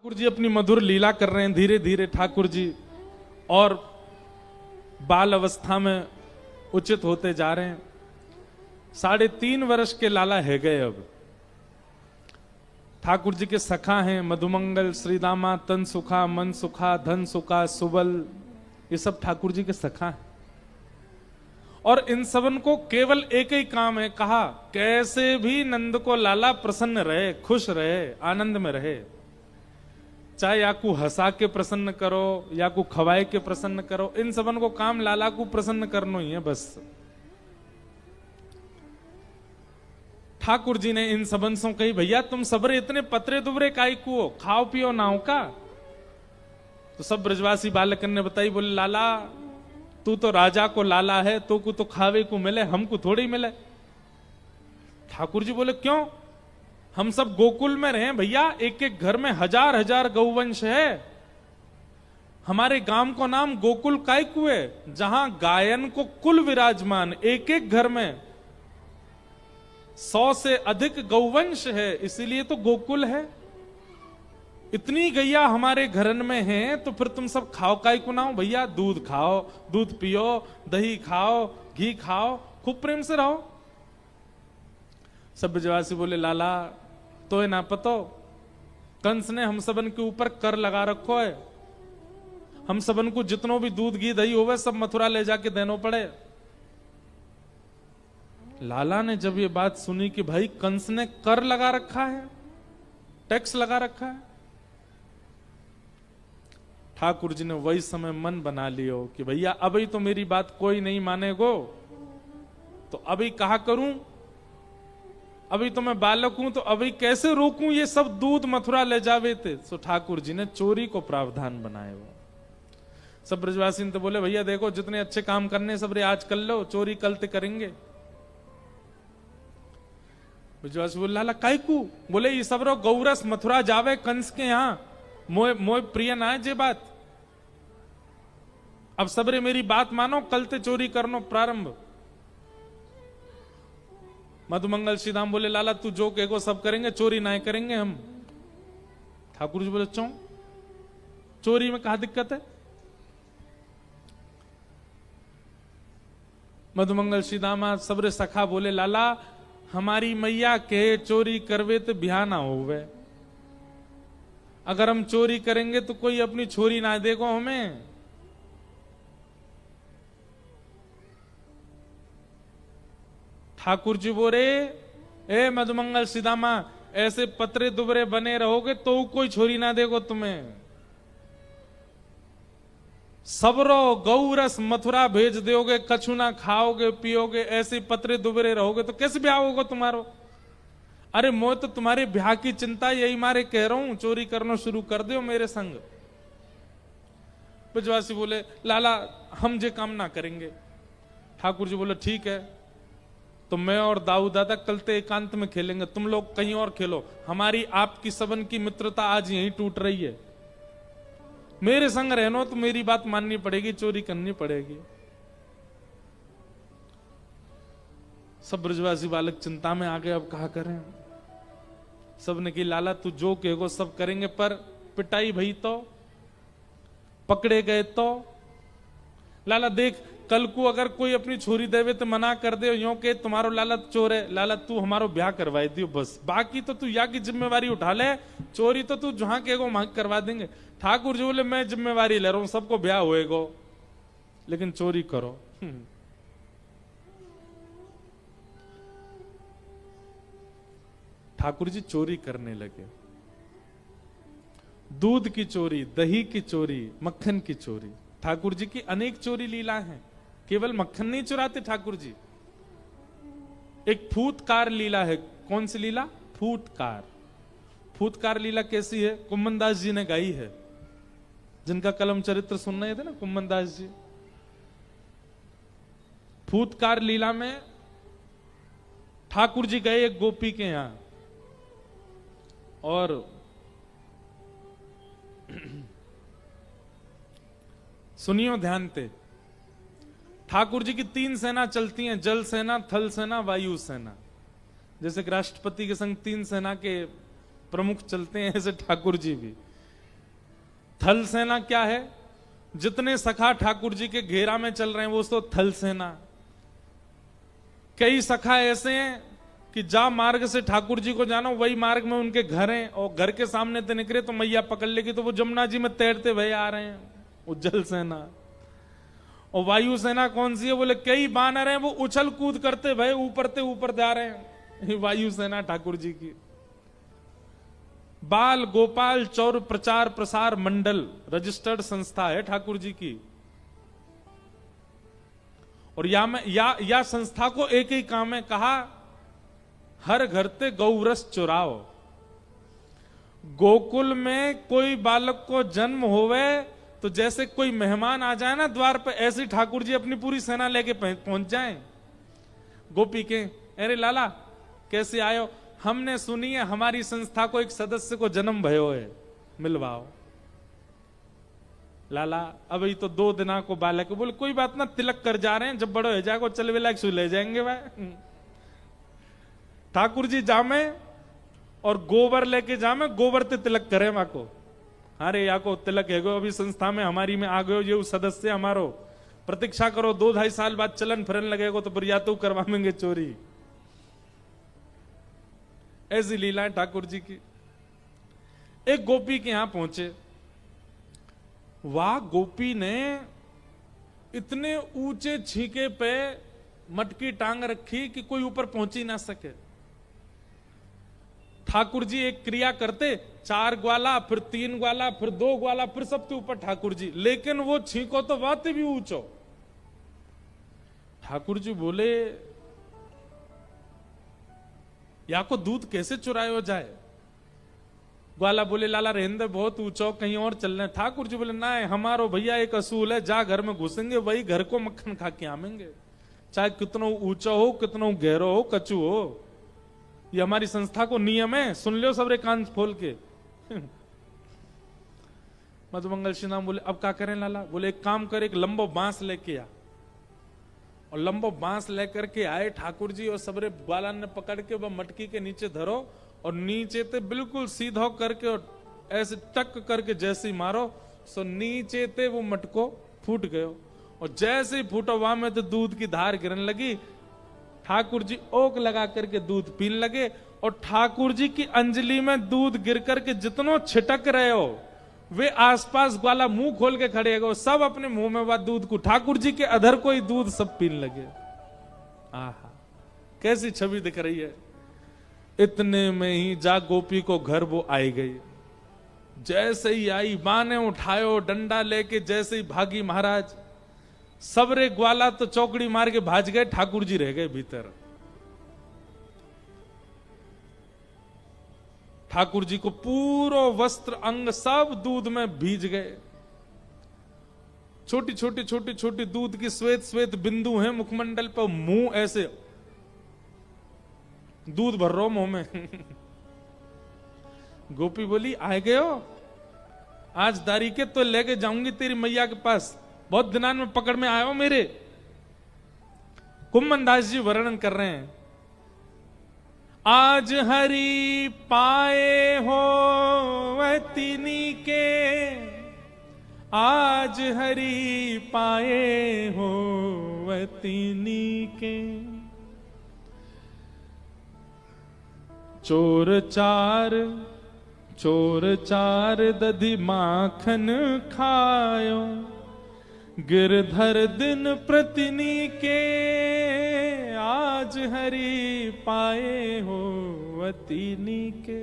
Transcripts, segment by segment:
ठाकुर जी अपनी मधुर लीला कर रहे हैं। धीरे धीरे ठाकुर जी और बाल अवस्था में उचित होते जा रहे हैं। 3.5 वर्ष के लाला है गए। अब ठाकुर जी के सखा हैं मधुमंगल, श्रीदामा, तन सुखा, मन सुखा, धन सुखा, सुबल, ये सब ठाकुर जी के सखा हैं। और इन सबन को केवल एक ही काम है, कहा कैसे भी नंद को लाला प्रसन्न रहे, खुश रहे, आनंद में रहे। चाहे या को हंसा के प्रसन्न करो या को खवाए के प्रसन्न करो, इन सबन को काम लाला को प्रसन्न करना ही है बस। ठाकुर जी ने इन सबन से कही, भैया तुम सबरे इतने पतरे दुबरे काई को, खाओ पियो नाओ का। तो सब ब्रजवासी बालकन ने बताई, बोले लाला तू तो राजा को लाला है, तो को तो खावे को मिले, हमको थोड़ी मिले। ठाकुर जी बोले क्यों, हम सब गोकुल में रहे भैया, एक एक घर में हजार हजार गौवंश है। हमारे गांव को नाम गोकुल काय कुए, जहां गायन को कुल विराजमान, एक एक घर में 100 से अधिक गौवंश है, इसीलिए तो गोकुल है। इतनी गैया हमारे घरन में है, तो फिर तुम सब खाओ काय को ना भैया, दूध खाओ, दूध पियो, दही खाओ, घी खाओ, खूब प्रेम से रहो। सब ब्रजवासी बोले लाला तो है ना पतो, कंस ने हम सबन के ऊपर कर लगा रखो है, हम सबन को जितनों भी दूध घी दही होवे सब मथुरा ले जाके देनो पड़े। लाला ने जब ये बात सुनी कि भाई कंस ने कर लगा रखा है, टैक्स लगा रखा है, ठाकुर जी ने वही समय मन बना लियो कि भैया अभी तो मेरी बात कोई नहीं मानेगो, तो अभी कहा करूं, अभी तो मैं बालक हूं, तो अभी कैसे रोकूं, ये सब दूध मथुरा ले जावे थे। सो ठाकुर जी ने चोरी को प्रावधान बनाए। वो सब ब्रजवासी तो बोले भैया देखो जितने अच्छे काम करने सब रे आज कर लो, चोरी कल ते करेंगे। ब्रजवासी बोले लाला काय को, बोले ये सब रो गौरस मथुरा जावे कंस के यहां, मोय प्रिय ना है जे बात। अब सबरे मेरी बात मानो, कल ते चोरी करनो प्रारंभ। मधुमंगल श्रीदाम बोले लाला तू जो कहेगो सब करेंगे, चोरी ना करेंगे हम। ठाकुर जी बोले चौ चोरी में कहा दिक्कत है। मधुमंगल श्रीदामा सबरे सखा बोले लाला हमारी मैया के चोरी करवे तो ब्याह ना होवे, अगर हम चोरी करेंगे तो कोई अपनी छोरी ना देगो हमें। ठाकुर जी बोले ए मधुमंगल सीदामा, ऐसे पतरे दुबरे बने रहोगे तो कोई छोरी ना देगो तुम्हें। सबरो गौरस मथुरा भेज दोगे, कछु ना खाओगे पियोगे, ऐसे पतरे दुबरे रहोगे तो कैसे ब्याह होगा तुम्हारो। अरे मैं तो तुम्हारे ब्याह की चिंता यही मारे कह रहा हूं, चोरी करना शुरू कर दो मेरे संग। ब्रजवासी बोले लाला हम जे काम ना करेंगे। ठाकुर जी बोले ठीक है, तो मैं और दाऊ दादा कल ते एकांत में खेलेंगे, तुम लोग कहीं और खेलो, हमारी आपकी सबन की मित्रता आज यहीं टूट रही है। मेरे संग रहनो तो मेरी बात माननी पड़ेगी, चोरी करनी पड़ेगी। सब ब्रजवासी बालक चिंता में आ गए, अब कहा करें। सब ने की लाला तू जो कहेगो सब करेंगे, पर पिटाई भई तो, पकड़े गए तो। लाला देख कल को अगर कोई अपनी छोरी देवे तो मना कर दे, यो के तुम्हारो लाला चोर है, लाला तू हमारो ब्याह करवाई दियो बस, बाकी तो तू या की जिम्मेवारी उठा ले, चोरी तो तू जहां कहेगो वहां करवा देंगे। ठाकुर जी बोले मैं जिम्मेवारी ले रहा हूं, सबको ब्याह होएगो, लेकिन चोरी करो। ठाकुर जी चोरी करने लगे, दूध की चोरी, दही की चोरी, मक्खन की चोरी। ठाकुर जी की अनेक चोरी लीला हैं, केवल मक्खन नहीं चुराते ठाकुर जी। एक फूतकार लीला है। कौन सी लीला? फूतकार। फूतकार लीला कैसी है? कुम्मन दास जी ने गाई है, जिनका कलम चरित्र सुन रहे थे ना कुम्मन दास जी। फूतकार लीला में ठाकुर जी गए एक गोपी के यहां, और सुनियो ध्यान से, ठाकुर जी की 3 सेना चलती हैं, जल सेना, थल सेना, वायु सेना। जैसे कि राष्ट्रपति के संग 3 सेना के प्रमुख चलते हैं, ऐसे ठाकुर जी भी थल सेना क्या है? जितने सखा ठाकुर जी के घेरा में चल रहे हैं वो तो थल सेना। कई सखा ऐसे हैं कि जा मार्ग से ठाकुर जी को जाना वही मार्ग में उनके घर हैं, और घर के सामने से निकले तो मैया पकड़ लेगी, तो वो जमुना जी में तैरते भय आ रहे हैं, वो जल सेना। और वायु सेना कौन सी है? बोले कई बानर हैं वो उछल कूद करते भय ऊपर से ऊपर जा रहे हैं, वायु सेना ठाकुर जी की। बाल गोपाल चौर प्रचार प्रसार मंडल रजिस्टर्ड संस्था है ठाकुर जी की। और या संस्था को एक ही काम है, कहा हर घर ते गौरस चुराओ। गोकुल में कोई बालक को जन्म होवे तो जैसे कोई मेहमान आ जाए ना द्वार पे, ऐसे ठाकुर जी अपनी पूरी सेना लेके पहुंच जाएं। गोपी के अरे लाला कैसे आयो? हमने सुनी है हमारी संस्था को एक सदस्य को जन्म भयो है, मिलवाओ। लाला अभी तो 2 दिना को बालक। बोले कोई बात ना, तिलक कर जा रहे हैं, जब बड़ो हो जाएगा चल वे लायक ले जाएंगे भाई। ठाकुर जी जामे और गोबर लेके जामे, गोबर ते तिलक करे मां को। अरे या को तिलक है गो, अभी संस्था में हमारी में आ गयो ये सदस्य हमारो, प्रतीक्षा करो 2-2.5 साल बाद चलन फिरन लगेगा तो फिर या तो करवाएंगे चोरी। ऐसी लीला ठाकुर जी की। एक गोपी के यहां पहुंचे, वाह गोपी ने इतने ऊंचे छीके पे मटकी टांग रखी कि कोई ऊपर पहुंच ही ना सके। ठाकुर जी एक क्रिया करते, 4 ग्वाला फिर 3 ग्वाला फिर 2 ग्वाला फिर सबके ऊपर ठाकुर जी, लेकिन वो छींको तो बात भी ऊंचो। ठाकुर जी बोले या को दूध कैसे चुरायो जाए? ग्वाला बोले लाला रहने बहुत ऊंचो, कहीं और चल रहे। ठाकुर जी बोले ना, हमारो भैया एक असूल है, जा घर में घुसेंगे वही घर को मक्खन खा के आवेंगे, चाहे कितना ऊंचा हो कितना गहरो हो कचू हो। ये हमारी संस्था को नियम है, सुन लो सबरे कान खोल के। मधुमंगल श्री नाम बोले अब क्या करें लाला? बोले एक काम कर, एक लंबो बांस लेके आ। और लंबो बांस लेकर के आए ठाकुर जी, और सबरे ग्वाला ने पकड़ के वह मटकी के नीचे धरो, और नीचे ते बिल्कुल सीधा करके और ऐसे टक करके जैसे ही मारो सो नीचे ते वो मटको फूट गयो। और जैसे ही फूटा वहां में तो दूध की धार गिरने लगी। ठाकुर जी ओक लगा करके दूध पीने लगे, और ठाकुर जी की अंजलि में दूध गिर करके जितनो छिटक रहे हो वे आसपास ग्वाला मुंह खोल के खड़े हो, सब अपने मुंह में वह दूध को, ठाकुर जी के अधर को ही दूध सब पीने लगे। आहा कैसी छवि दिख रही है। इतने में ही जा गोपी को घर वो आई गई। जैसे ही आई मां ने उठायो डंडा लेके, जैसे ही भागी महाराज, सबरे ग्वाला तो चौकड़ी मार के भाज गए, ठाकुर जी रह गए भीतर। ठाकुर जी को पूरा वस्त्र अंग सब दूध में भीज गए। छोटी छोटी छोटी छोटी दूध की श्वेत श्वेत बिंदु हैं मुखमंडल पर, मुंह ऐसे दूध भर रो मुंह में। गोपी बोली आए गए हो, आज दारी के तो लेके जाऊंगी तेरी मैया के पास, बहुत दिनान में पकड़ में आए हो मेरे। कुम्मन दास जी वर्णन कर रहे हैं, आज हरि पाए हो वतिनी के, आज हरि पाए हो वतिनी के। चोर चार दधि माखन खायो, गिरधर दिन प्रतिनी के, आज हरि पाए हो वतिनी के।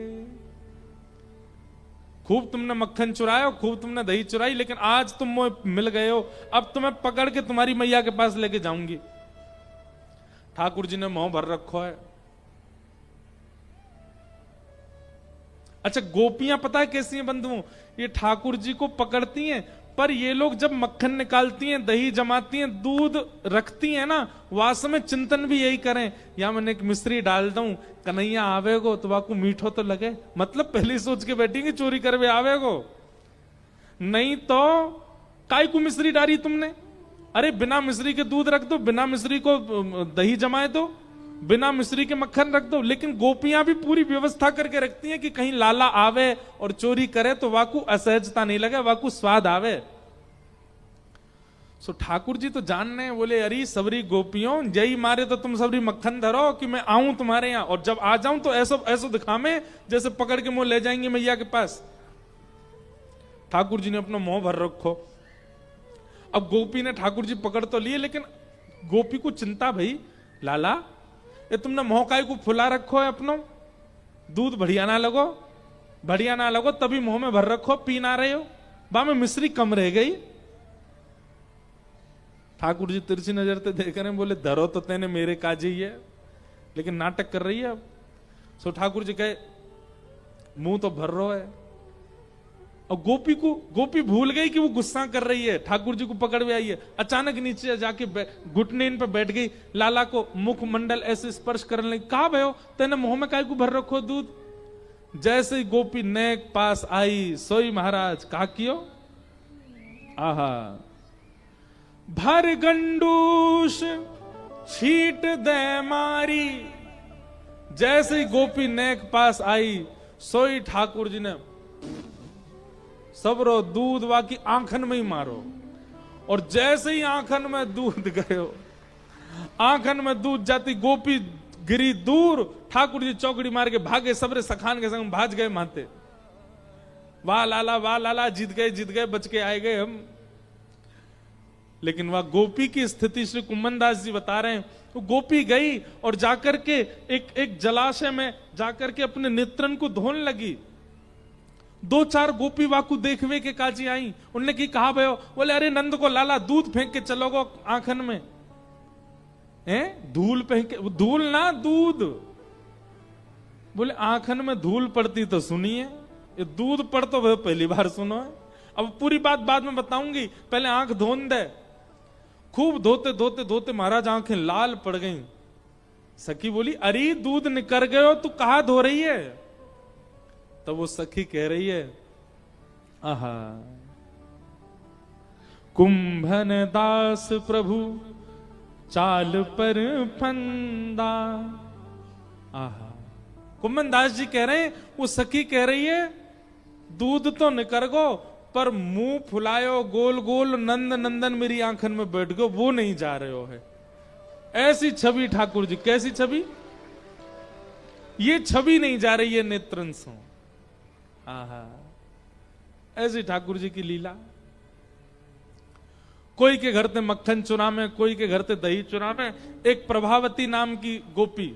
खूब तुमने मक्खन चुरायो, खूब तुमने दही चुराई, लेकिन आज तुम मिल गए हो, अब तुम्हें पकड़ के तुम्हारी मैया के पास लेके जाऊंगी। ठाकुर जी ने मुंह भर रखो है। अच्छा गोपियां पता है कैसी हैं बंधुओं, ये ठाकुर जी को पकड़ती हैं, पर ये लोग जब मक्खन निकालती हैं, दही जमाती हैं, दूध रखती हैं ना, वास्तव में चिंतन भी यही करें, या मैंने एक मिश्री डाल दूं, कन्हैया आवेगो तो वाकू मीठो तो लगे, मतलब पहले सोच के बैठेंगे चोरी करवे आवेगो, नहीं तो काय को मिश्री डाली तुमने? अरे बिना मिश्री के दूध रख दो, बिना मिश्री को दही जमाए दो, बिना मिश्री के मक्खन रख दो। लेकिन गोपियां भी पूरी व्यवस्था करके रखती हैं कि कहीं लाला आवे और चोरी करे तो वाकू असहजता नहीं लगे, वाकू स्वाद आवे। सो ठाकुर जी तो जानने बोले, अरे सबरी गोपियों जय मारे तो तुम सबरी मक्खन धरो कि मैं आऊं तुम्हारे यहाँ, और जब आ जाऊं तो ऐसा ऐसा दिखावे जैसे पकड़ के मुंह ले जाएंगे मैया के पास। ठाकुर जी ने अपना मुंह भर रखो। अब गोपी ने ठाकुर जी पकड़ तो लिए, लेकिन गोपी को चिंता, भाई लाला ये तुमने मुंह काय को फुला रखो है अपनो, दूध बढ़िया ना लगो तभी मुंह में भर रखो, पी ना रहे हो, बा में मिश्री कम रह गई। ठाकुर जी तिरछी नजर से देख रहे हैं, बोले धरो तो तेने मेरे काजे ही है, लेकिन नाटक कर रही है अब। सो ठाकुर जी कहे मुंह तो भर रहा है। और गोपी भूल गई कि वो गुस्सा कर रही है, ठाकुर जी को पकड़ में आई है। अचानक नीचे जाके घुटने इन पे बैठ गई, लाला को मुख मंडल ऐसे स्पर्श करने लगी। कहा भयो तेने मुंह में काय को भर रखो दूध। जैसे ही गोपी नेक पास आई, सोई महाराज कहा कियो, आहा भर गंडूस छीट दे मारी। जैसे ही गोपी नेक पास आई, सोई ठाकुर जी ने सबरो दूध वाकी आंखन में ही मारो। और जैसे ही आंखन में दूध गयो, आंखन में दूध जाती, गोपी गिरी दूर, ठाकुर जी चौकड़ी मार के भागे, सबरे सखान के संग भाज गए माते। वाह लाला जीत गए बच के आए गए हम। लेकिन वह गोपी की स्थिति श्री कुम्मन दास जी बता रहे हैं। तो गोपी गई और जाकर के एक जलाशय में जाकर के अपने नेत्रन को धोने लगी। 2-4 गोपी वाकू देखवे के काजी आई। उनने की कहा भयो, बोले अरे नंद को लाला दूध फेंक के चलोगो आंखन में, हैं धूल फेंक के, धूल ना दूध। बोले आंखन में धूल पड़ती तो सुनिए, ये दूध पड़ तो वह पहली बार सुनो है। अब पूरी बात बाद में बताऊंगी, पहले आंख धोन दे। खूब धोते धोते धोते महाराज आंखें लाल पड़ गईं। सखी बोली अरे दूध निकर गयो, तू कहां धो रही है। तब वो सखी कह रही है, आहा कुंभन दास प्रभु चाल पर फंदा। आहा कुंभन दास जी कह रहे हैं, वो सखी कह रही है दूध तो निकर गो, पर मुंह फुलायो गोल गोल नंद नंदन मेरी आंखन में बैठ गयो, वो नहीं जा रहे हो है। ऐसी छवि ठाकुर जी, कैसी छवि, ये छवि नहीं जा रही है नेत्रन से। आहा ऐसी ठाकुर जी की लीला। कोई के घर ते मक्खन चुरा में, कोई के घर ते दही चुरा में। एक प्रभावती नाम की गोपी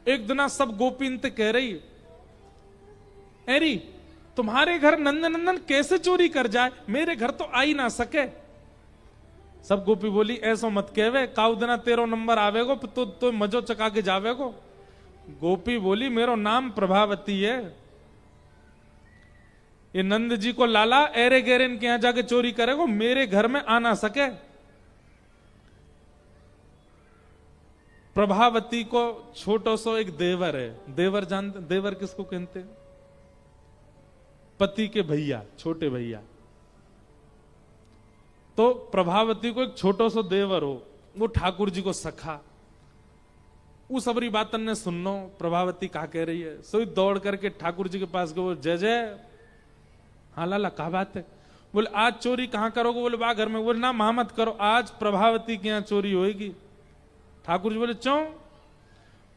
एक दिना सब गोपी इनते कह रही, एरी तुम्हारे घर नंदन कैसे चोरी कर जाए, मेरे घर तो आ ही ना सके। सब गोपी बोली ऐसा मत कहवे, काउदना 13 नंबर आवेगो तो मजो चका के जावेगो। गोपी बोली मेरो नाम प्रभावती है, ये नंद जी को लाला एरे गेरे इनके यहां जाके चोरी करेगो, मेरे घर में आ ना सके। प्रभावती को छोटो सो एक देवर है, देवर जानते, देवर किसको कहते हैं, पति के भैया, छोटे भैया। तो प्रभावती को एक छोटो सो देवर हो, वो ठाकुर जी को सखा। वो सबरी बातन ने सुनो प्रभावती कहा कह रही है, सोई दौड़ करके ठाकुर जी के पास गए, जय जय। हाँ लाला क्या बात है। बोले आज चोरी कहां करोगे। बोले बा घर में। बोले ना महा मत करो, आज प्रभावती के यहां चोरी होगी। ठाकुर जी बोले क्यों।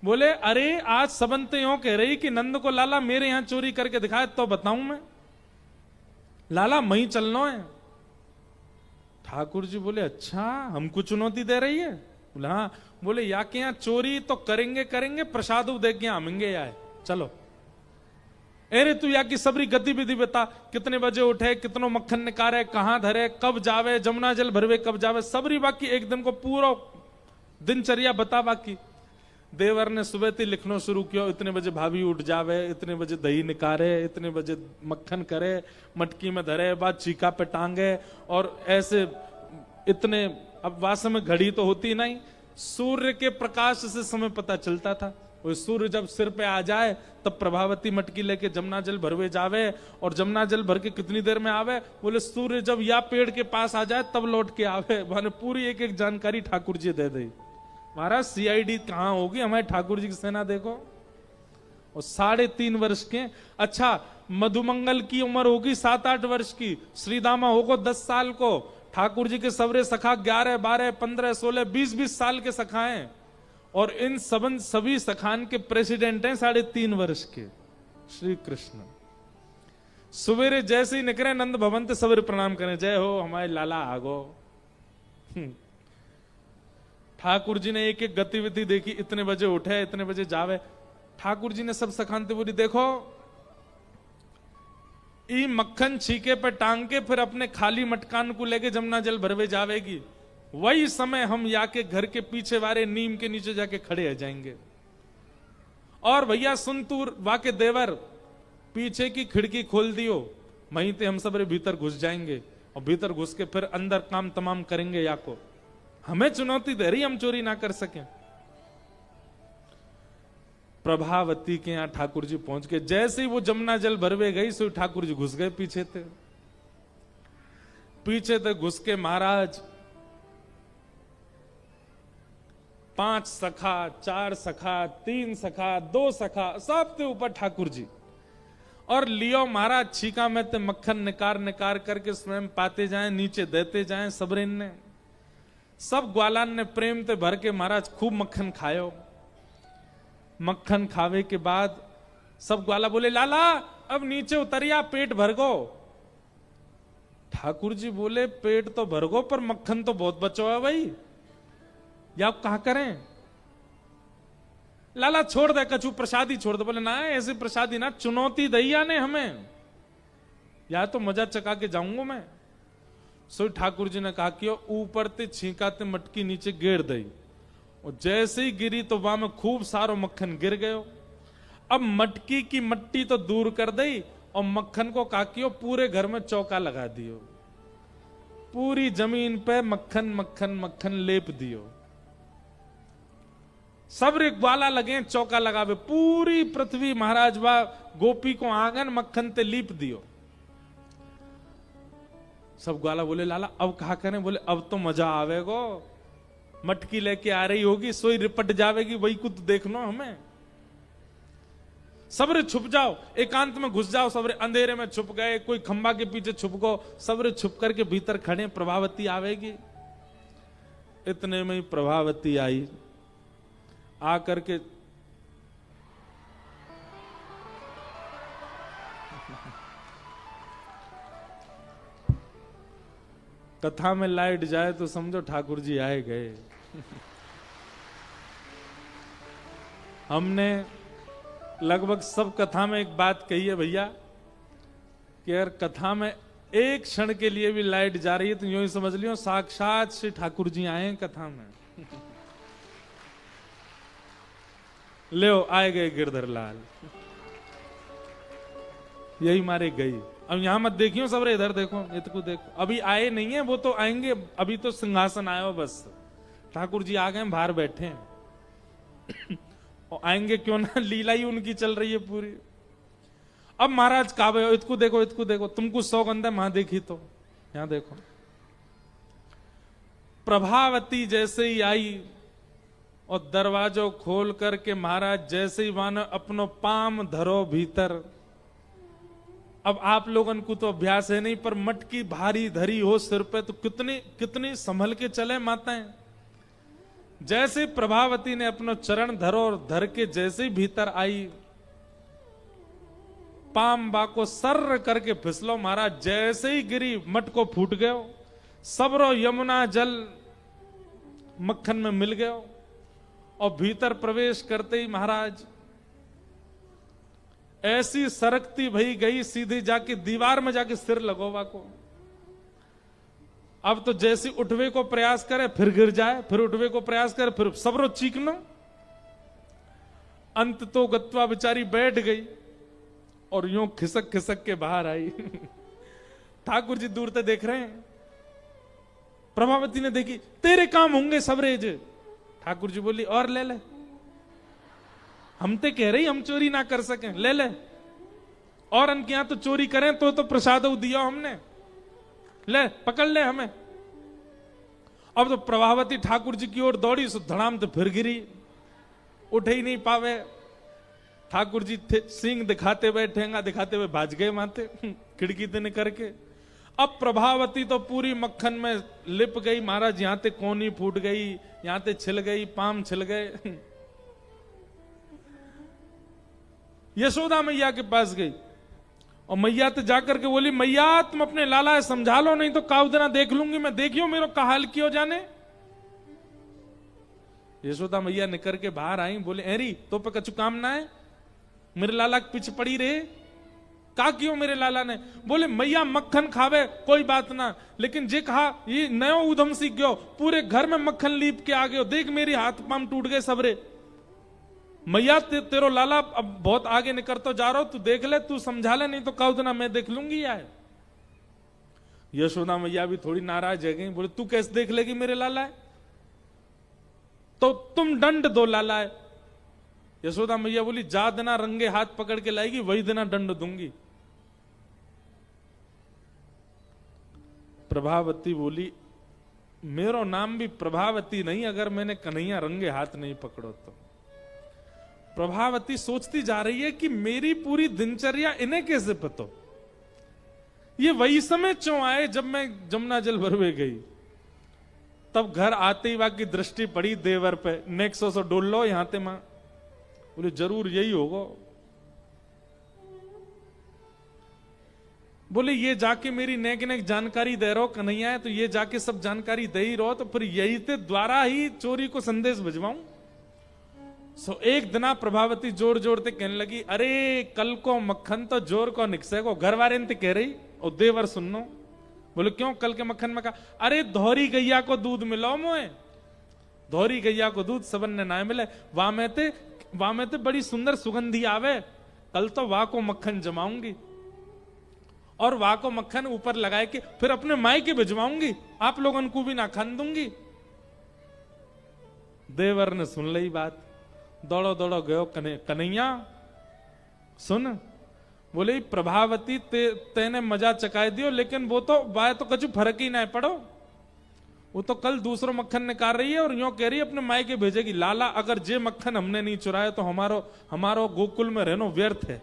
बोले अरे आज सबंते यूं कह रही कि नंद को लाला मेरे यहां चोरी करके दिखाए तो बताऊं मैं, लाला मई चलना है। ठाकुर जी बोले अच्छा हमको चुनौती दे रही है। बोले हाँ। बोले या के यहां चोरी तो करेंगे, प्रसाद दे के आमेंगे यार, चलो। अरे तू या की सबरी गतिविधि बता, कितने बजे उठे, कितनो मक्खन निकारे, कहां धरे, कब जावे, जमुना जल भरवे कब जावे, सबरी बाकी एक दिन को पूरा दिनचर्या बता। बाकी देवर ने सुबह ही लिखना शुरू किया, इतने बजे भाभी उठ जावे, इतने बजे दही निकारे, इतने बजे मक्खन करे, मटकी में धरे, बाद चीका पे टांगे, और ऐसे इतने। अब वास्तव में घड़ी तो होती नहीं, सूर्य के प्रकाश से समय पता चलता था। वो सूर्य जब सिर पे आ जाए तब प्रभावती मटकी लेके जमुना जल भरवे जावे, और जमुना जल भर के कितनी देर में आवे। बोले सूर्य जब या पेड़ के पास आ जाए तब लौट के आवे। माने पूरी एक एक जानकारी ठाकुर जी दे दी। महाराज सीआईडी कहां होगी, हमारे ठाकुर जी की सेना देखो। और 3.5 वर्ष के, अच्छा मधुमंगल की उम्र होगी 7-8 वर्ष की, श्रीदामा होगा 10 साल को, ठाकुर जी के सबरे सखा 11, 12, 15, 16, 20 साल के सखा हैं, और इन सभी सखान के प्रेसिडेंट हैं 3.5 वर्ष के श्री कृष्ण। सवेरे जैसे ही निकले नंद भवन ते सवेरे प्रणाम करें, जय हो हमारे लाला आगो। ठाकुर जी ने एक एक गतिविधि देखी, इतने बजे उठे, इतने बजे जावे। ठाकुर जी ने सब सखानते बोली, देखो ई मक्खन छीके पर टांग के फिर अपने खाली मटकान को लेके जमुना जल भरवे जावेगी, वही समय हम या के घर के पीछे वाले नीम के नीचे जाके खड़े हो जाएंगे। और भैया सुन तू वाके देवर, पीछे की खिड़की खोल दियो, वहीं ते हम सब भीतर घुस जाएंगे, और भीतर घुस के फिर अंदर काम तमाम करेंगे। या को हमें चुनौती दे रही, हम चोरी ना कर सके। प्रभावती के यहां ठाकुर जी पहुंच गए। जैसे ही वो जमुना जल भरवे गई, सो ठाकुर जी घुस गए पीछे थे। पीछे थे घुस के महाराज 5 सखा, 4 सखा, 3 सखा, 2 सखा, सब के ऊपर ठाकुर जी। और लियो महाराज छीका में ते मक्खन निकार निकार करके स्वयं पाते जाएं, नीचे देते जाएं। सबरेन ने, सब ग्वालान ने प्रेम ते भर के महाराज खूब मक्खन खायो। मक्खन खावे के बाद सब ग्वाला बोले, लाला अब नीचे उतरिया, पेट भर गो। ठाकुर जी बोले, पेट तो भर गो पर मक्खन तो बहुत बचो है भाई, या कहा करें। लाला छोड़ दे कछु, प्रसादी छोड़ दे। बोले ना ऐसे प्रसादी ना, चुनौती दैया ने हमें, या तो मजा चका के जाऊंगा मैं। सो ठाकुर जी ने कहा कि ऊपर ते छींकाते मटकी नीचे गिर दई, और जैसे ही गिरी तो वहां में खूब सारो मक्खन गिर गयो। अब मटकी की मट्टी तो दूर कर दई, और मक्खन को काकियो पूरे घर में चौका लगा दियो, पूरी जमीन पे मक्खन मक्खन मक्खन लेप दियो। सब रे ग्वाला लगे चौका लगावे, पूरी पृथ्वी महाराज वा गोपी को आंगन मक्खन ते लीप दियो। सब ग्वाला बोले, लाला अब कहा करें। बोले अब तो मजा आवेगो, मटकी लेके आ रही होगी, सोई रिपट जावेगी, वही कुछ देखना हमें। सबरे छुप जाओ, एकांत में घुस जाओ। सबरे अंधेरे में छुप गए, कोई खंबा के पीछे छुप गो, सबरे छुप करके भीतर खड़े, प्रभावती आवेगी। इतने में ही प्रभावती आई, आकर के कथा में लाइट जाए तो समझो ठाकुर जी आए गए। हमने लगभग सब कथा में एक बात कही है भैया, कि अगर कथा में एक क्षण के लिए भी लाइट जा रही है तो यूं ही समझ लियो साक्षात श्री ठाकुर जी आए हैं कथा में। ले आए गए गिरधर लाल, यही मारे गई। अब यहां मत देखियो सबरे, इधर देखो, इतको देखो। अभी आए नहीं है, वो तो आएंगे, अभी तो सिंहासन आया बस। ठाकुर जी आ गए, बाहर बैठे हैं। और आएंगे क्यों ना, लीला ही उनकी चल रही है पूरी। अब महाराज काबे, इतको देखो, इतको देखो, तुमको सौगंध है, वहां देखी तो यहां देखो। प्रभावती जैसे ही आई और दरवाजो खोल करके महाराज जैसे ही मानो अपनो पाम धरो भीतर। अब आप लोगन को तो अभ्यास है नहीं, पर मटकी भारी धरी हो सिर पे तो कितनी कितनी संभल के चले माताएं। जैसे प्रभावती ने अपना चरण धरो और धर के जैसे ही भीतर आई, पाम बा को सर्र करके फिसलो महाराज, जैसे ही गिरी मट को फूट गयो, सबरो यमुना जल मक्खन में मिल गयो। और भीतर प्रवेश करते ही महाराज ऐसी सरकती भई गई, सीधी जाके दीवार में जाके सिर लगोवा को। अब तो जैसी उठवे को प्रयास करे फिर गिर जाए, फिर उठवे को प्रयास करे फिर सबरो चीखनो। अंत तो गत्वा बेचारी बैठ गई और यूं खिसक खिसक के बाहर आई। ठाकुर जी दूर से देख रहे हैं। प्रभावती ने देखी, तेरे काम होंगे सबरेज। ठाकुर जी बोली, और ले ले, हम ते कह रही हम चोरी ना कर सकें, ले ले। और उनके यहां तो चोरी करें तो प्रसाद दिया हमने, ले पकड़ ले हमें। अब तो प्रभावती ठाकुर जी की ओर दौड़ी, सो धड़ाम तो फिर गिरी, उठ ही नहीं पावे। ठाकुर जी सिंह दिखाते हुए, ठेंगा दिखाते हुए भाज गए माते खिड़की ते करके। अब प्रभावती तो पूरी मक्खन में लिप गई महाराज, यहां ते कोनी फूट गई, यहां ते छिल गई, पाम छिल गए। यशोदा मैया के पास गई और मैया तो जाकर के बोली, मैया तुम अपने लाला समझा लो, नहीं तो काउदना देख लूंगी मैं, देखियो मेरो का हाल क्यों जाने। यशोदा मैया निकर के बाहर आई, बोले एरी तो पे कछु काम ना है, मेरे लाला के पीछे पड़ी रहे, का क्यों मेरे लाला ने। बोले मैया मक्खन खावे कोई बात ना, लेकिन जे कहा ये नयो उधम सीख गयो, पूरे घर में मक्खन लीप के आ गयो, देख मेरी हाथ पाम टूट गए सबरे। मैया तेरो लाला अब बहुत आगे निकल तो जा रहा हो, तू देख ले, तू समझा ले, नहीं तो काउदना मैं देख लूंगी यार। यशोदा मैया भी थोड़ी नाराज है गई, बोले तू कैसे देख लेगी मेरे लाला है, तो तुम दंड दो लाला है। यशोदा मैया बोली जा देना रंगे हाथ पकड़ के लाएगी, वही देना दंड दूंगी। प्रभावती बोली मेरो नाम भी प्रभावती नहीं, अगर मैंने कन्हैया रंगे हाथ नहीं पकड़ो तो। प्रभावती सोचती जा रही है कि मेरी पूरी दिनचर्या इन्हें कैसे पता, ये वही समय क्यों आए जब मैं जमुना जल भरवे गई। तब घर आते ही वहां की दृष्टि पड़ी देवर पे, नेक्सो सो डोल लो यहां ते मां, बोले जरूर यही होगा। बोले ये जाके मेरी नेक नेक जानकारी दे रहो कन्हैया है, तो ये जाके सब जानकारी दे ही रहो, तो फिर यही ते द्वारा ही चोरी को संदेश भिजवाऊं। सो एक दिना प्रभावती जोर जोरते कहने लगी, अरे कल को मक्खन तो जोर को निकसे को, घर वाले ने कह रही और देवर सुननो। बोले क्यों कल के मक्खन में कहा, अरे धौरी गैया को दूध मिलाओ मोए, धौरी गैया को दूध सबन ने ना मिले, वहां में ते बड़ी सुंदर सुगंधी आवे, कल तो वाह को मक्खन जमाऊंगी और वाह को मक्खन ऊपर लगाए के फिर अपने माई के भिजवाऊंगी, आप लोगों को भी ना खान दूंगी। देवर ने सुन ली बात, दौड़ो दौड़ो गयो कन्हैया सुन। बोले प्रभावती तेने मजा चकाए दियो, लेकिन वो तो बाय तो कछु फर्क ही ना पड़ो, वो तो कल दूसरो मक्खन निकाल रही है और यूं कह रही है अपने मायके भेजेगी। लाला अगर जे मक्खन हमने नहीं चुराया तो हमारो गोकुल में रहनो व्यर्थ है,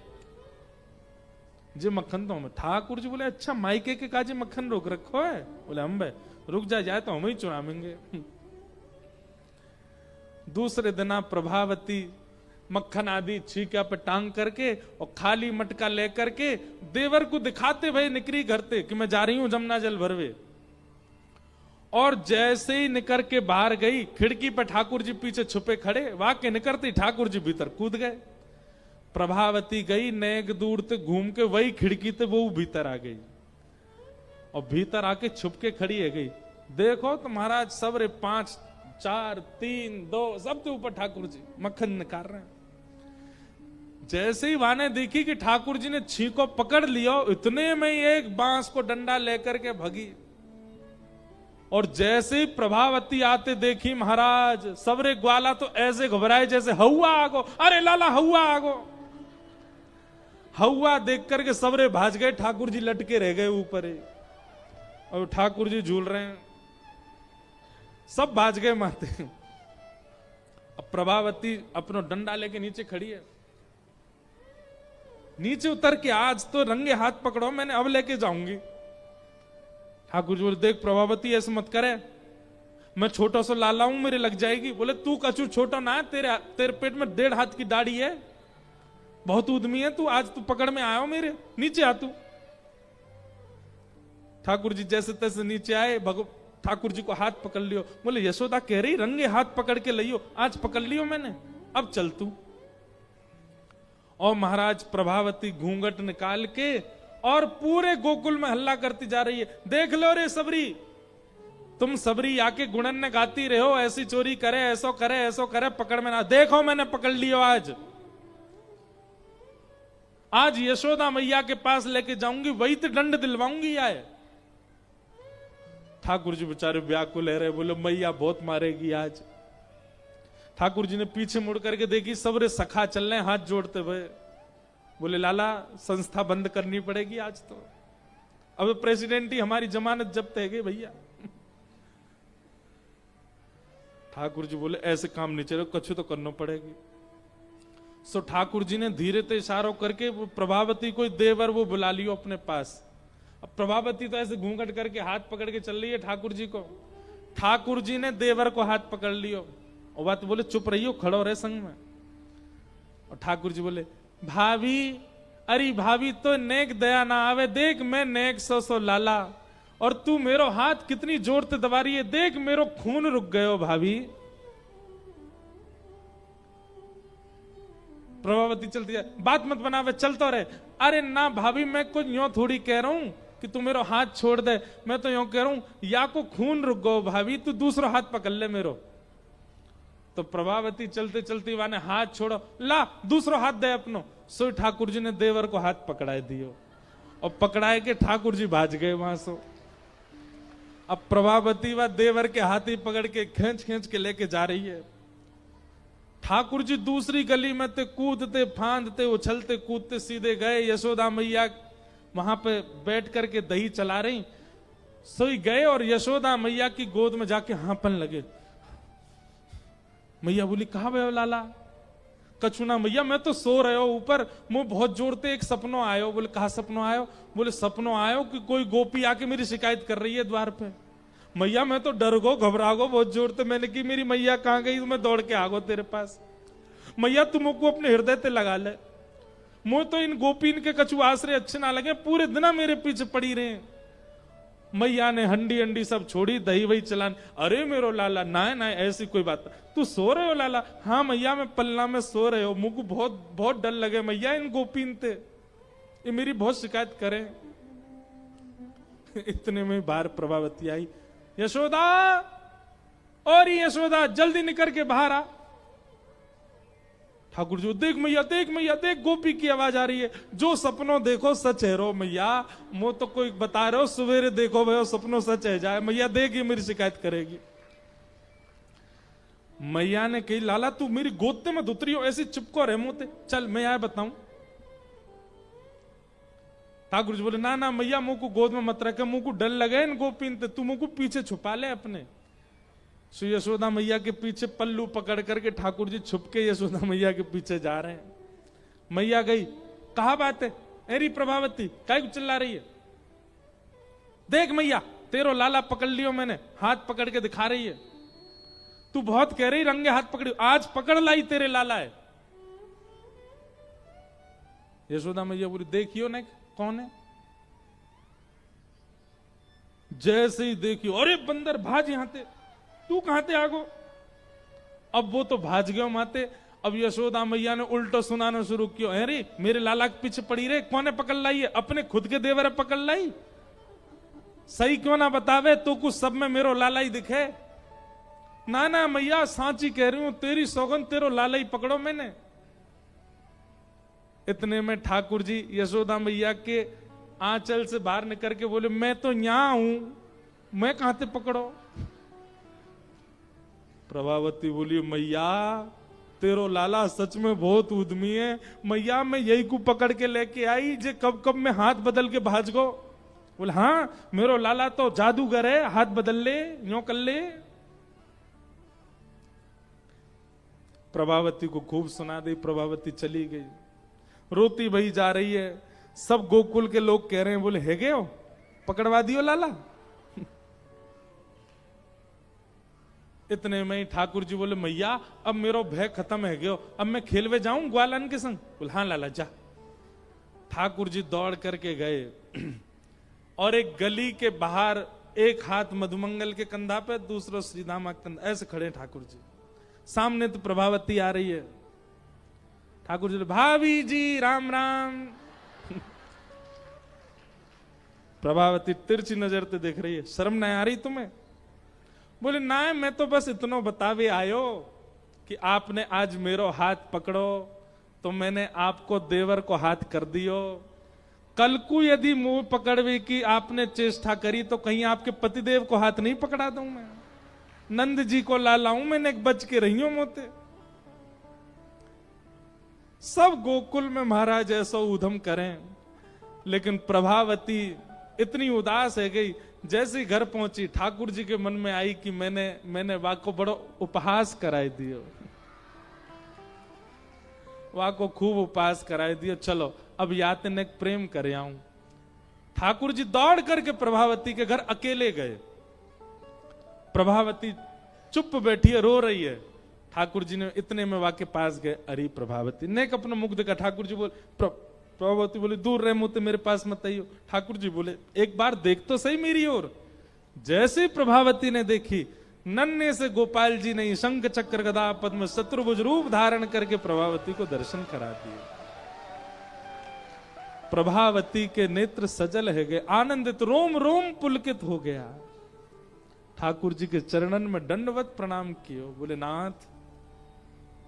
जे मक्खन तो हमें। ठाकुर जी बोले अच्छा मायके के काजे मक्खन रोक रखो है, बोले हम भाई रुक जाए तो हम ही चुरावेंगे। दूसरे दिना प्रभावती मक्खन आदि छीका पे टांग करके और खाली मटका लेकर के देवर को दिखाते भाई निकली घरते कि मैं जा रही हूं जमुना जल भरवे। और जैसे ही निकर के बाहर गई, खिड़की पर ठाकुर जी पीछे छुपे खड़े, वाक्य निकलते ठाकुर जी भीतर कूद गए। प्रभावती गई नेक दूर से घूम के वही खिड़की से वो भीतर आ गई और भीतर आके छुप के खड़ी है गई। देखो तो महाराज सब रे 5 4 3 2 सबके ऊपर ठाकुर जी मक्खन निकाल रहे हैं। जैसे ही वाने देखी कि ठाकुर जी ने छींको पकड़ लिया, इतने में ही एक बांस को डंडा लेकर के भगी। और जैसे ही प्रभावती आते देखी महाराज सबरे ग्वाला तो ऐसे घबराए जैसे हवा आगो, अरे लाला हवा आगो। हवा देख करके सबरे भाज गए, ठाकुर जी लटके रह गए ऊपर ही और ठाकुर जी झूल रहे हैं, सब भाज गए माते। अब प्रभावती अपना डंडा लेके नीचे खड़ी है, नीचे उतर के आज तो रंगे हाथ पकड़ो, मैंने अब लेके जाऊंगी। ठाकुर जी बोले देख प्रभावती ऐसे मत करे, मैं छोटा सा लाला हूं, मेरे लग जाएगी। बोले तू कचू छोटा ना है, तेरे पेट में 1.5 हाथ की दाढ़ी है, बहुत उद्यमी है तू, आज तू पकड़ में आया हो मेरे, नीचे आ तू। ठाकुर जी जैसे तैसे नीचे आए, ठाकुर जी को हाथ पकड़ लियो। बोले यशोदा कह रही रंगे हाथ पकड़ के लियो, आज पकड़ लियो मैंने, अब चल तू। और महाराज प्रभावती घूंघट निकाल के और पूरे गोकुल में हल्ला करती जा रही है, देख लो रे सबरी, तुम सबरी आके गुणन ने गाती रहे हो, ऐसी चोरी करे ऐसो करे ऐसो करे, पकड़ में ना, देखो मैंने पकड़ लियो आज यशोदा मैया के पास लेके जाऊंगी, वही तो दंड दिलवाऊंगी आए। ठाकुर जी बेचारे व्याकुल है रहे, बोले मैया बहुत मारेगी आज। ठाकुर जी ने पीछे मुड़ करके देखी, सबरे सखा चल रहे हाथ जोड़ते हुए। बोले लाला संस्था बंद करनी पड़ेगी आज तो, अब प्रेसिडेंट ही हमारी जमानत जब्त है भैया। ठाकुर जी बोले ऐसे काम नहीं चले, कछु तो करना पड़ेगी। सो ठाकुर जी ने धीरे से इशारों करके वो प्रभावती कोई देवर वो बुला लियो अपने पास। अब प्रभावती तो ऐसे घूंघट करके हाथ पकड़ के चल रही है ठाकुर जी को। ठाकुर जी ने देवर को हाथ पकड़ लियो और बात बोले चुप रहियो, खड़ो रहे संग में। और ठाकुर जी बोले भाभी, अरे भाभी तो नेक दया ना आवे, देख मैं नेक सो लाला, और तू मेरो हाथ कितनी जोर से दबा रही है, देख मेरो खून रुक गयो भाभी। प्रभावती चलती है, बात मत बनावे, चलता रहे। अरे ना भाभी, मैं कुछ यूं थोड़ी कह रहा हूं कि तू मेरो हाथ छोड़ दे, मैं तो यूं कह रहा हूं या को खून रुक गयो भाभी, तू दूसरा हाथ पकड़ ले मेरो। तो प्रभावती चलते चलते वाने हाथ छोड़ो, ला दूसरा हाथ दे अपनो। सो ठाकुर जी ने देवर को हाथ पकड़ाए दियो और पकड़ाए के ठाकुर जी भाज गए वहां से। अब प्रभावती व देवर के हाथ ही पकड़ के खींच खींच के लेके जा रही है। ठाकुर जी दूसरी गली में ते कूदते फांदते उछलते कूदते सीधे गए। यशोदा मैया वहां पे बैठ करके दही चला रही, सोई गए और यशोदा मैया की गोद में जाके हांपन लगे। मैया बोली कहा भयो लाला? कछुना मैया मैं तो सो रहे हो ऊपर, मुंह बहुत जोरते एक सपनों आयो। बोले कहा सपनों आयो? बोले सपनों आयो कि कोई गोपी आके मेरी शिकायत कर रही है द्वार पे। मैया मैं तो डर गो घबरा गो बहुत जोरते, मैंने की मेरी मैया कहां गई, तो मैं दौड़ के आ गो तेरे पास। मैया तुम को अपने हृदय ते लगा ले, मुझे तो इन गोपीन के कछु आश्रय अच्छे ना लगे, पूरे दिन मेरे पीछे पड़ी रहे। मैया ने हंडी हंडी सब छोड़ी, दही वही चलान। अरे मेरो लाला ना ना ऐसी कोई बात, तू सो रहे हो लाला? हाँ मैया मैं पल्ला में सो रहे हो, मुझको बहुत बहुत डर लगे मैया, इन गोपीन ते ये मेरी बहुत शिकायत करें। इतने में बाहर प्रभावती आई, यशोदा और यशोदा जल्दी निकल के बाहर आ। ठाकुर जी देख मैया देख मैया देख, गोपी की आवाज आ रही है, जो सपनों देखो सच है रो मैया, मो तो कोई बता रहे हो सवेरे देखो भयो सपनों सच है जाए, मैया देख ये मेरी शिकायत करेगी। मैया ने कही लाला तू मेरी गोदते में उतरी हो, ऐसे चिपको रहे मुंह, चल मैं आया बताऊं। ठाकुर जी बोले ना ना मैया मुंह को गोद में मत रखे, मुंह को डर लगे इन गोपीन ते, तू मुंह को पीछे छुपा ले अपने। सो यशोदा मैया के पीछे पल्लू पकड़ करके ठाकुर जी छुप के यशोदा मैया के पीछे जा रहे हैं। मैया गई, कहा बात है? अरे प्रभावती काय को चिल्ला रही है? देख मैया तेरो लाला पकड़ लियो मैंने, हाथ पकड़ के दिखा रही है। तू बहुत कह रही रंगे हाथ पकड़ी, आज पकड़ लाई तेरे लाला है। यशोदा मैया बोली देखियो ना कौन है। जैसे ही देखियो, अरे बंदर भाज यहां ते, तू कहां ते आगो? अब वो तो भाज गयो माते। अब यशोदा मैया ने उल्टो सुनाना शुरू किया, अरे मेरे लाला के पीछे पड़ी रे, कौन पकड़ लाई है? अपने खुद के देवर पकड़ लाई, सही क्यों ना बतावे, तो कुछ सब में मेरो लाला ही दिखे। ना ना मैया सांची कह रही हूं, तेरी सौगन तेरो लाला ही पकड़ो मैंने। इतने में ठाकुर जी यशोदा मैया के आंचल से बाहर निकल के बोले मैं तो यहां हूं, मैं कहां से पकड़ो? प्रभावती बोली मैया तेरो लाला सच में बहुत उद्यमी है मैया, मैं यही को पकड़ के लेके आई जे कब कब में हाथ बदल के भाज गो। बोले हाँ मेरो लाला तो जादूगर है, हाथ बदल ले यूं कर ले। प्रभावती को खूब सुना दी, प्रभावती चली गई, रोती भई जा रही है। सब गोकुल के लोग कह रहे हैं, बोले है गए हो पकड़वा दियो लाला। इतने में ठाकुर जी बोले मैया अब मेरो भय खत्म है गयो, अब मैं खेलवे जाऊं ग्वालन के संग? बोले हाँ लाला जा। ठाकुर जी दौड़ करके गए और एक गली के बाहर एक हाथ मधुमंगल के कंधा पे, दूसरा श्रीधामा के कंधा, ऐसे खड़े ठाकुर जी। सामने तो प्रभावती आ रही है। ठाकुर जी भाभी जी राम राम। प्रभावती तिरछी नजर से देख रही है, शर्म नहीं आ रही तुम्हें? बोले ना मैं तो बस इतना बतावे आयो कि आपने आज मेरो हाथ पकड़ो तो मैंने आपको देवर को हाथ कर दियो। कल को यदि मुंह पकड़वे की आपने चेष्टा करी तो कहीं आपके पतिदेव को हाथ नहीं पकड़ा दूं मैं? नंद जी को ला लाऊं मैंने, बच के रही हूं मोते। सब गोकुल में महाराज ऐसा उधम करें, लेकिन प्रभावती इतनी उदास है गई। जैसे ही घर पहुंची ठाकुर जी के मन में आई कि मैंने वा को बड़ो उपहास कराई दियो, वा को खूब उपहास कराई दियो, चलो अब यातने प्रेम कर आऊं। ठाकुर जी दौड़ करके प्रभावती के घर अकेले गए। प्रभावती चुप बैठी है, रो रही है। ठाकुर जी ने इतने में वा के पास गए, अरे प्रभावती ने अपना मुख देखा। ठाकुर जी बोले, प्रभावती बोली दूर रहे मुझे मेरे पास मत आइयो। ठाकुर जी बोले एक बार देख तो सही मेरी ओर। जैसे प्रभावती ने देखी, नन्हे से गोपाल जी ने शंख चक्र गदा पद्म शत्रुभुज रूप धारण करके प्रभावती को दर्शन करा दिए। प्रभावती के नेत्र सजल है गए, आनंदित, रोम रोम पुलकित हो गया। ठाकुर जी के चरणन में दंडवत प्रणाम कियो। बोले नाथ,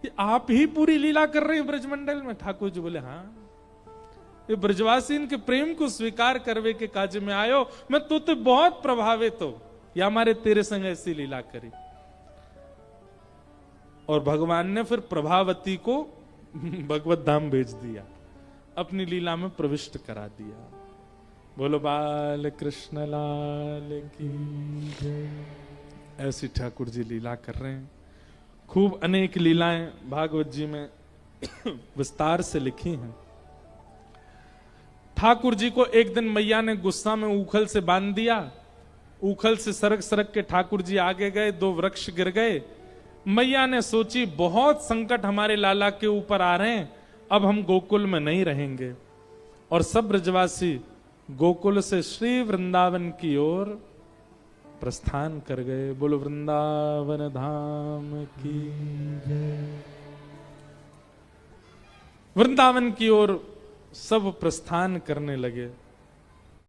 ये आप ही पूरी लीला कर रहे हैं ब्रजमंडल में? ठाकुर जी बोले हाँ, ये ब्रजवासी इनके प्रेम को स्वीकार करवे के काज में आयो। मैं तो बहुत प्रभावित हो, या हमारे तेरे संग ऐसी लीला करी। और भगवान ने फिर प्रभावती को भगवत धाम भेज दिया, अपनी लीला में प्रविष्ट करा दिया। बोलो बाल कृष्ण लाल की जय। ऐसी ठाकुर जी लीला कर रहे हैं। खूब अनेक लीलाएं भागवत जी में विस्तार से लिखी हैं। ठाकुर जी को एक दिन मैया ने गुस्सा में ऊखल से बांध दिया। ऊखल से सरक सरक के ठाकुर जी आगे गए, दो वृक्ष गिर गए। मैया ने सोची बहुत संकट हमारे लाला के ऊपर आ रहे हैं, अब हम गोकुल में नहीं रहेंगे। और सब ब्रजवासी गोकुल से श्री वृंदावन की ओर प्रस्थान कर गए। बोलो वृंदावन धाम की जय। वृंदावन की ओर सब प्रस्थान करने लगे।